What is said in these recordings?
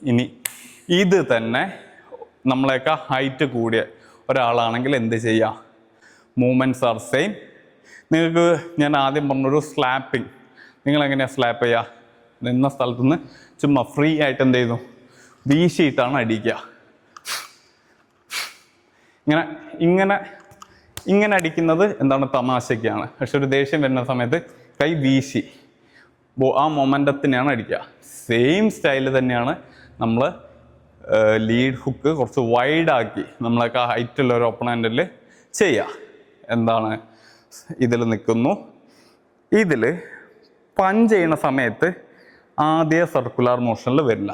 ഇനി ഇത് തന്നെ നമ്മളെയൊക്കെ ഹൈറ്റ് കൂടിയ ഒരാളാണെങ്കിൽ എന്ത് ചെയ്യുക? Movements are same. നിങ്ങൾക്ക് ഞാൻ ആദ്യം പറഞ്ഞൊരു സ്ലാപ്പിംഗ്, നിങ്ങളെങ്ങനെയാണ് സ്ലാപ്പ് ചെയ്യുക? നിന്ന സ്ഥലത്തു നിന്ന് ചുമ്മാ ഫ്രീ ആയിട്ട് എന്ത് ചെയ്യുന്നു? വീശിയിട്ടാണ് അടിക്കുക. ഇങ്ങനെ ഇങ്ങനെ ഇങ്ങനെ അടിക്കുന്നത് എന്താണ്? തമാശയ്ക്കാണ്. പക്ഷെ ഒരു ദേഷ്യം വരുന്ന സമയത്ത് കൈ വീശി ആ മൊമെൻറ്റത്തിനെയാണ് അടിക്കുക. സെയിം സ്റ്റൈല് തന്നെയാണ് നമ്മൾ ലീഡ് ഹുക്ക് കുറച്ച് വൈഡാക്കി നമ്മളൊക്കെ ഹൈറ്റുള്ള ഒരു ഒപ്പണൻറ്റിൽ ചെയ്യുക. എന്താണ്? ഇതിൽ നിൽക്കുന്നു, ഇതിൽ പഞ്ച് ചെയ്യുന്ന സമയത്ത് ആദ്യ സർക്കുലർ മോഷനിൽ വരില്ല,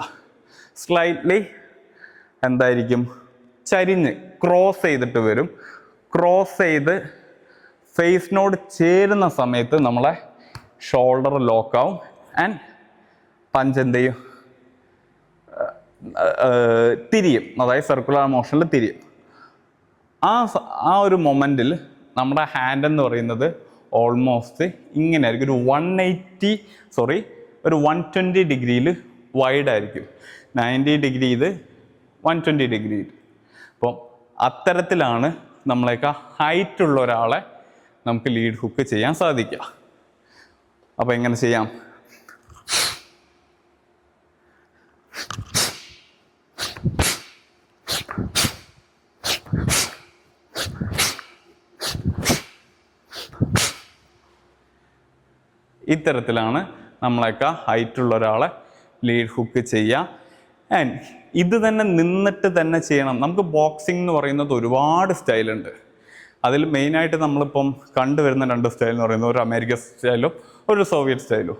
സ്ലൈറ്റ്ലി എന്തായിരിക്കും? ചരിഞ്ഞ് ക്രോസ് ചെയ്തിട്ട് വരും. ക്രോസ് ചെയ്ത് ഫേസിനോട് ചേരുന്ന സമയത്ത് നമ്മളെ ഷോൾഡർ ലോക്കാവും ആൻഡ് പഞ്ച് എന്ത് ചെയ്യും? തിരിയും, അതായത് സർക്കുലർ മോഷനിൽ തിരിയും. ആ ഒരു മൊമെൻറ്റിൽ നമ്മുടെ ഹാൻഡ് എന്ന് പറയുന്നത് ഓൾമോസ്റ്റ് ഇങ്ങനെ ആയിരിക്കും, ഒരു 120 ഡിഗ്രിയിൽ വൈഡായിരിക്കും. 90 ഡിഗ്രി ഇത്, 120 ഡിഗ്രി ഇത്. അപ്പം അത്തരത്തിലാണ് നമ്മളെയൊക്കെ ഹൈറ്റുള്ള ഒരാളെ നമുക്ക് ലീഡ് ഹുക്ക് ചെയ്യാൻ സാധിക്കുക. അപ്പോൾ എങ്ങനെ ചെയ്യാം? ഇത്തരത്തിലാണ് നമ്മളെയൊക്കെ ഹൈറ്റുള്ള ഒരാളെ ലീഡ് ഹുക്ക് ചെയ്യുക. ആൻഡ് ഇത് തന്നെ നിന്നിട്ട് തന്നെ ചെയ്യണം. നമുക്ക് ബോക്സിംഗ് എന്ന് പറയുന്നത് ഒരുപാട് സ്റ്റൈലുണ്ട്. അതിൽ മെയിനായിട്ട് നമ്മളിപ്പം കണ്ടുവരുന്ന 2 സ്റ്റൈൽ എന്ന് പറയുന്നത് ഒരു അമേരിക്കൻ സ്റ്റൈലും ഒരു സോവിയറ്റ് സ്റ്റൈലും.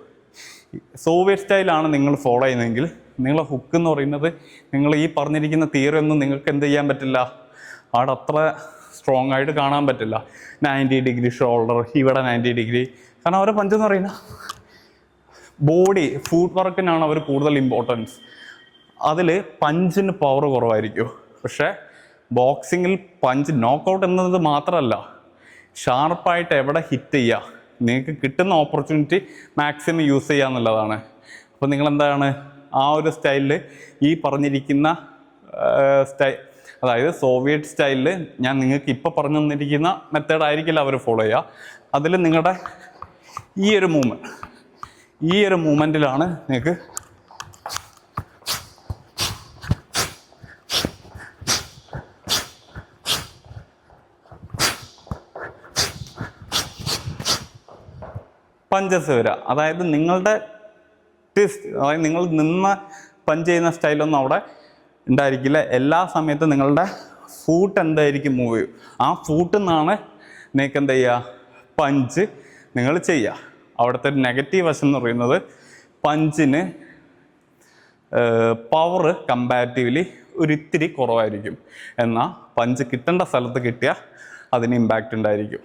സോവിയറ്റ് സ്റ്റൈലാണ് നിങ്ങൾ ഫോളോ ചെയ്യുന്നതെങ്കിൽ നിങ്ങളെ ഹുക്ക് എന്ന് പറയുന്നത് നിങ്ങൾ ഈ പറഞ്ഞിരിക്കുന്ന തിയറി ഒന്നും നിങ്ങൾക്ക് എന്ത് ചെയ്യാൻ പറ്റില്ല, അവിടെ അത്ര സ്ട്രോങ് ആയിട്ട് കാണാൻ പറ്റില്ല. 90 ഡിഗ്രി ഷോൾഡർ, ഇവിടെ 90 ഡിഗ്രി. കാരണം അവരെ പഞ്ചെന്ന് പറയുന്നത് ബോഡി ഫുട് വർക്കിനാണ് അവർ കൂടുതൽ ഇമ്പോർട്ടൻസ്. അതിൽ പഞ്ചിന് പവർ കുറവായിരിക്കും. പക്ഷേ ബോക്സിങ്ങിൽ പഞ്ച് നോക്കൗട്ട് എന്നത് മാത്രമല്ല, ഷാർപ്പായിട്ട് എവിടെ ഹിറ്റ് ചെയ്യുക, നിങ്ങൾക്ക് കിട്ടുന്ന ഓപ്പർച്യൂണിറ്റി മാക്സിമം യൂസ് ചെയ്യുക എന്നുള്ളതാണ്. അപ്പോൾ നിങ്ങളെന്താണ് ആ ഒരു സ്റ്റൈലിൽ ഈ പറഞ്ഞിരിക്കുന്ന അതായത് സോവിയറ്റ് സ്റ്റൈലിൽ ഞാൻ നിങ്ങൾക്ക് ഇപ്പോൾ പറഞ്ഞു തന്നിരിക്കുന്ന മെത്തേഡ് ആയിരിക്കില്ല അവർ ഫോളോ ചെയ്യുക. അതിൽ നിങ്ങളുടെ ഈ ഒരു മൂവ്മെൻറ്റിലാണ് നിങ്ങൾക്ക് പഞ്ചസ് വരിക. അതായത് നിങ്ങളുടെ ട്വിസ്റ്റ്, അതായത് നിങ്ങൾ നിന്ന് പഞ്ച് ചെയ്യുന്ന സ്റ്റൈലൊന്നും അവിടെ ഉണ്ടായിരിക്കില്ല. എല്ലാ സമയത്തും നിങ്ങളുടെ ഫൂട്ട് എന്തായിരിക്കും മൂവ് ചെയ്യും. ആ ഫൂട്ടിൽ നിന്നാണ് നിങ്ങൾക്ക് എന്താ ചെയ്യുക? പഞ്ച് നിങ്ങൾ ചെയ്യുക. അവിടുത്തെ നെഗറ്റീവ് വശം എന്ന് പറയുന്നത് പഞ്ചിന് പവർ കമ്പാരിറ്റീവ്ലി ഒരിത്തിരി കുറവായിരിക്കും. എന്നാൽ പഞ്ച് കിട്ടേണ്ട സ്ഥലത്ത് കിട്ടിയാൽ അതിന് ഇമ്പാക്റ്റ് ഉണ്ടായിരിക്കും.